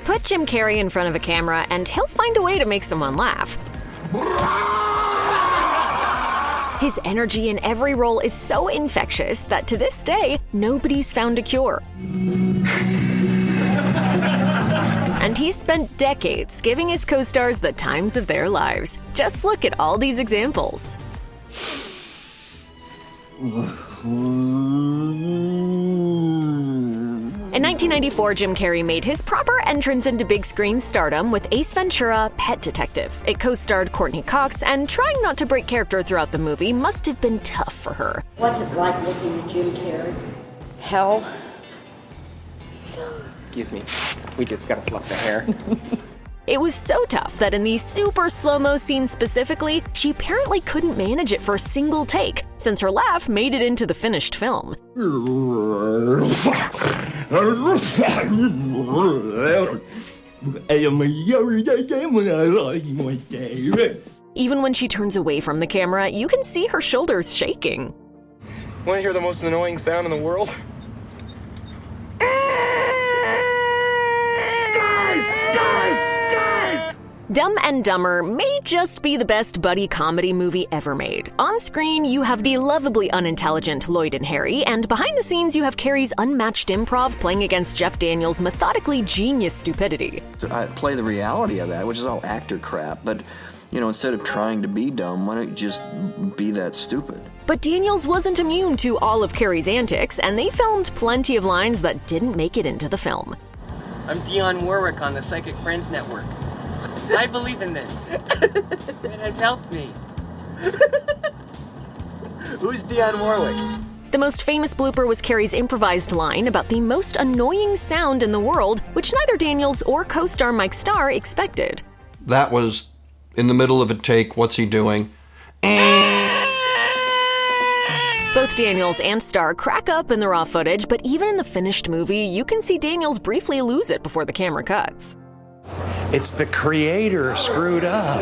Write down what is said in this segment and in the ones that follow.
Put Jim Carrey in front of a camera and he'll find a way to make someone laugh. His energy in every role is so infectious that to this day, nobody's found a cure. And he's spent decades giving his co-stars the times of their lives. Just look at all these examples. In 1994, Jim Carrey made his proper entrance into big screen stardom with Ace Ventura: Pet Detective. It co-starred Courtney Cox, and trying not to break character throughout the movie must have been tough for her. What's it like looking at Jim Carrey? Hell. Excuse me, we just gotta fluff the hair. It was so tough that in the super slow-mo scene specifically, she apparently couldn't manage it for a single take, since her laugh made it into the finished film. Even when she turns away from the camera, you can see her shoulders shaking. Want to hear the most annoying sound in the world? Dumb and Dumber may just be the best buddy comedy movie ever made. On screen, you have the lovably unintelligent Lloyd and Harry, and behind the scenes, you have Carrey's unmatched improv playing against Jeff Daniels' methodically genius stupidity. I play the reality of that, which is all actor crap, but, instead of trying to be dumb, why don't you just be that stupid? But Daniels wasn't immune to all of Carrey's antics, and they filmed plenty of lines that didn't make it into the film. I'm Dionne Warwick on the Psychic Friends Network. I believe in this. It has helped me. Who's Dionne Warwick? The most famous blooper was Carrey's improvised line about the most annoying sound in the world, which neither Daniels or co-star Mike Starr expected. That was in the middle of a take. What's he doing? Both Daniels and Starr crack up in the raw footage, but even in the finished movie, you can see Daniels briefly lose it before the camera cuts. It's the creator screwed up.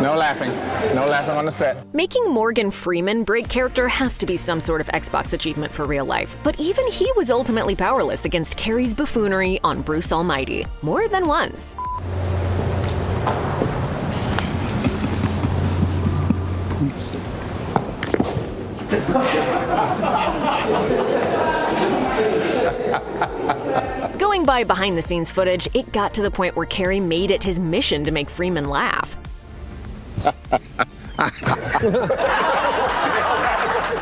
No laughing. No laughing on the set. Making Morgan Freeman break character has to be some sort of Xbox achievement for real life, but even he was ultimately powerless against Carrey's buffoonery on Bruce Almighty, more than once. Going by behind-the-scenes footage, it got to the point where Carrey made it his mission to make Freeman laugh.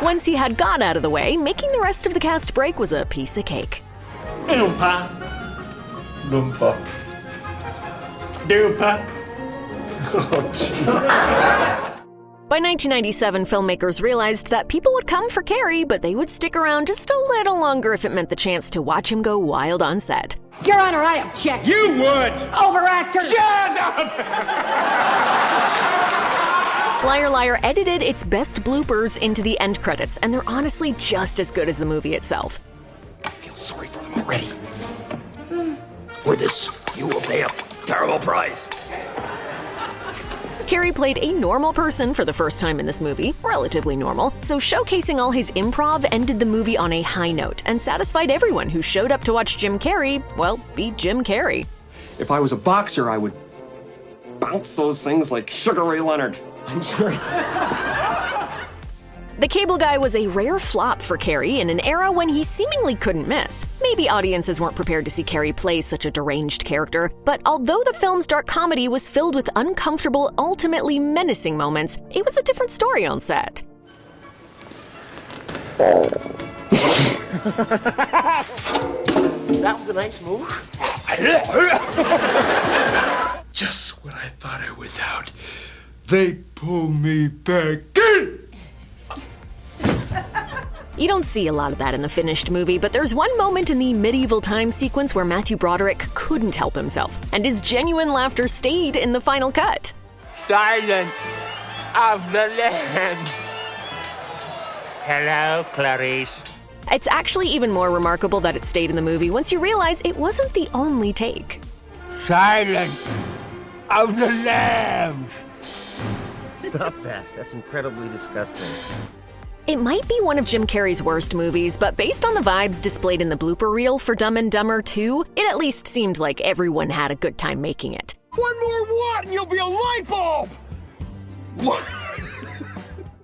Once he had got out of the way, making the rest of the cast break was a piece of cake. Oompa. Loompa. Doopa. By 1997, filmmakers realized that people would come for Carrey, but they would stick around just a little longer if it meant the chance to watch him go wild on set. Your Honor, I object. You would! Overactor! Shut up! Liar Liar edited its best bloopers into the end credits, and they're honestly just as good as the movie itself. I feel sorry for them already. For this, you will pay a terrible price. Carrey played a normal person for the first time in this movie, relatively normal, so showcasing all his improv ended the movie on a high note and satisfied everyone who showed up to watch Jim Carrey, well, be Jim Carrey. If I was a boxer, I would bounce those things like Sugar Ray Leonard. I'm sorry. The Cable Guy was a rare flop for Carrey in an era when he seemingly couldn't miss. Maybe audiences weren't prepared to see Carrey play such a deranged character, but although the film's dark comedy was filled with uncomfortable, ultimately menacing moments, it was a different story on set. That was a nice move. Just when I thought I was out, they pull me back in. You don't see a lot of that in the finished movie, but there's one moment in the medieval time sequence where Matthew Broderick couldn't help himself, and his genuine laughter stayed in the final cut. Silence of the lambs. Hello, Clarice. It's actually even more remarkable that it stayed in the movie once you realize it wasn't the only take. Silence of the lambs. Stop that. That's incredibly disgusting. It might be one of Jim Carrey's worst movies, but based on the vibes displayed in the blooper reel for Dumb and Dumber 2, it at least seemed like everyone had a good time making it. One more what and you'll be a light bulb! What?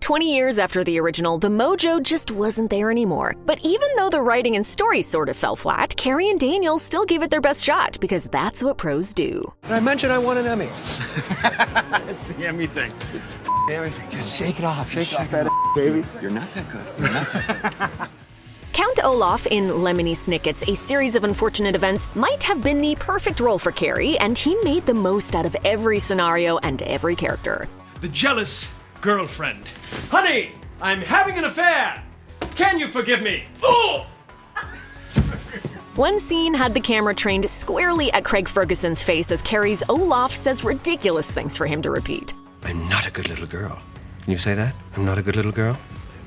20 years after the original, the mojo just wasn't there anymore. But even though the writing and story sort of fell flat, Carrey and Daniels still gave it their best shot, because that's what pros do. Did I mention I won an Emmy? It's the Emmy thing. Everything. Just shake it off. Shake it off, Baby. You're not that good. You're not that good. Count Olaf in Lemony Snicket's A Series of Unfortunate Events might have been the perfect role for Carrey, and he made the most out of every scenario and every character. The jealous girlfriend. Honey, I'm having an affair. Can you forgive me? Oh! One scene had the camera trained squarely at Craig Ferguson's face as Carrey's Olaf says ridiculous things for him to repeat. I'm not a good little girl. Can you say that? I'm not a good little girl?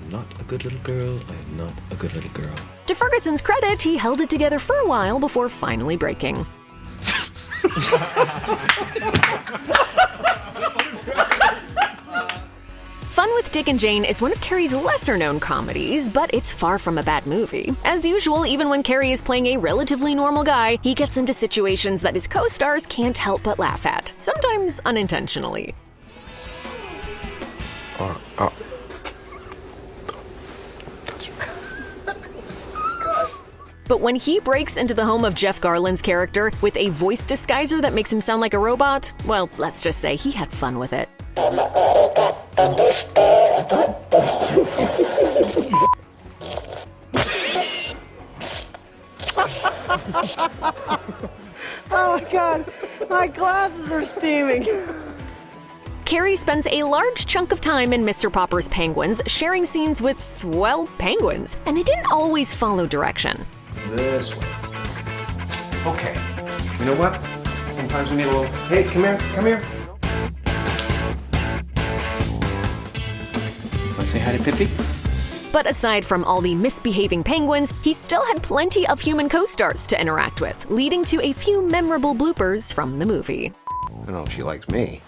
I'm not a good little girl. I'm not a good little girl. To Ferguson's credit, he held it together for a while before finally breaking. Fun with Dick and Jane is one of Carrey's lesser-known comedies, but it's far from a bad movie. As usual, even when Carrey is playing a relatively normal guy, he gets into situations that his co-stars can't help but laugh at, sometimes unintentionally. But when he breaks into the home of Jeff Garlin's character with a voice disguiser that makes him sound like a robot, well, let's just say he had fun with it. Oh my God, my glasses are steaming. Carrey spends a large chunk of time in Mr. Popper's Penguins, sharing scenes with, well, penguins, and they didn't always follow direction. This way. Okay. You know what? Sometimes we need a little. Hey, come here. Come here. Want to say hi to Pippi? But aside from all the misbehaving penguins, he still had plenty of human co-stars to interact with, leading to a few memorable bloopers from the movie. I don't know if she likes me.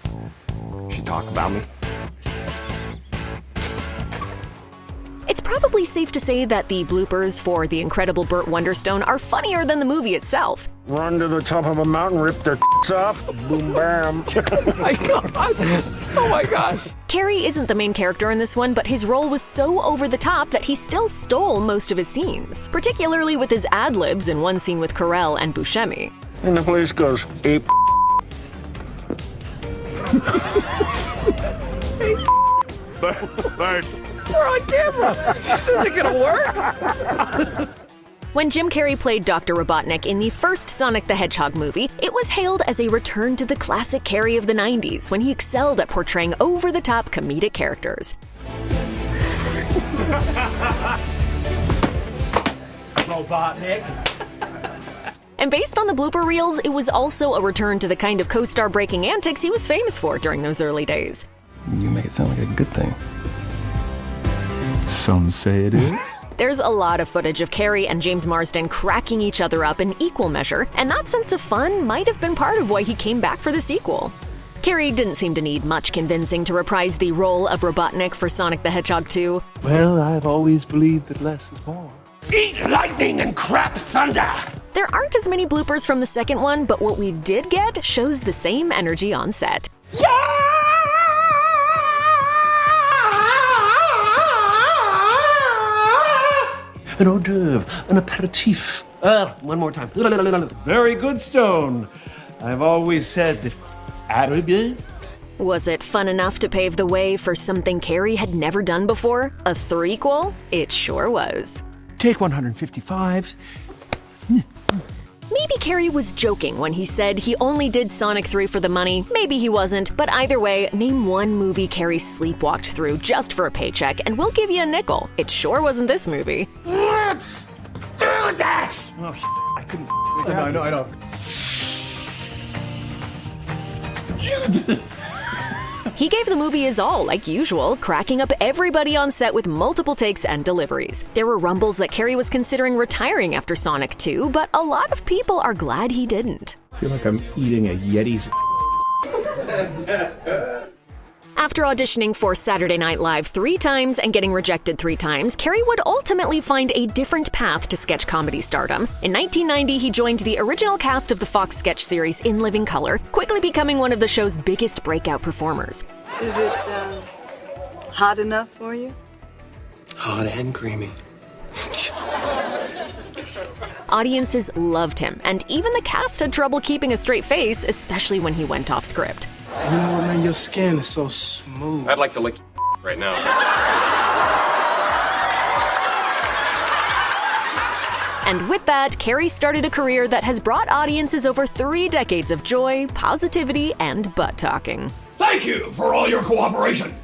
She talk about me. It's probably safe to say that the bloopers for the incredible Burt Wonderstone are funnier than the movie itself. Run to the top of a mountain, rip their off, boom bam. Oh my gosh. Carrey isn't the main character in this one, but his role was so over the top that he still stole most of his scenes, particularly with his ad-libs in one scene with Carell and Buscemi. And the place goes ape. Burt. We're on camera. This isn't gonna work. When Jim Carrey played Dr. Robotnik in the first Sonic the Hedgehog movie, it was hailed as a return to the classic Carrey of the 90s when he excelled at portraying over-the-top comedic characters. Robotnik. And based on the blooper reels, it was also a return to the kind of co-star breaking antics he was famous for during those early days. You make it sound like a good thing. Some say it is. There's a lot of footage of Carrey and James Marsden cracking each other up in equal measure, and that sense of fun might have been part of why he came back for the sequel. Carrey didn't seem to need much convincing to reprise the role of Robotnik for Sonic the Hedgehog 2. Well, I've always believed that less is more. Eat lightning and crap thunder! There aren't as many bloopers from the second one, but what we did get shows the same energy on set. An hors d'oeuvre, an aperitif. One more time. Very good, Stone. I've always said that Arabic. Was it fun enough to pave the way for something Carrey had never done before? A threequel? It sure was. Take 155. Maybe Carrey was joking when he said he only did Sonic 3 for the money. Maybe he wasn't, but either way, name one movie Carrey sleepwalked through just for a paycheck and we'll give you a nickel. It sure wasn't this movie. Let's do this! Oh, I couldn't. I know. He gave the movie his all, like usual, cracking up everybody on set with multiple takes and deliveries. There were rumbles that Carrey was considering retiring after Sonic 2, but a lot of people are glad he didn't. I feel like I'm eating a Yeti's. After auditioning for Saturday Night Live 3 times and getting rejected 3 times, Carrey would ultimately find a different path to sketch comedy stardom. In 1990, he joined the original cast of the Fox sketch series In Living Color, quickly becoming one of the show's biggest breakout performers. Is it, hot enough for you? Hot and creamy. Audiences loved him, and even the cast had trouble keeping a straight face, especially when he went off script. You know what, man? Your skin is so smooth. I'd like to lick right now. And with that, Carrey started a career that has brought audiences over 3 decades of joy, positivity, and butt talking. Thank you for all your cooperation.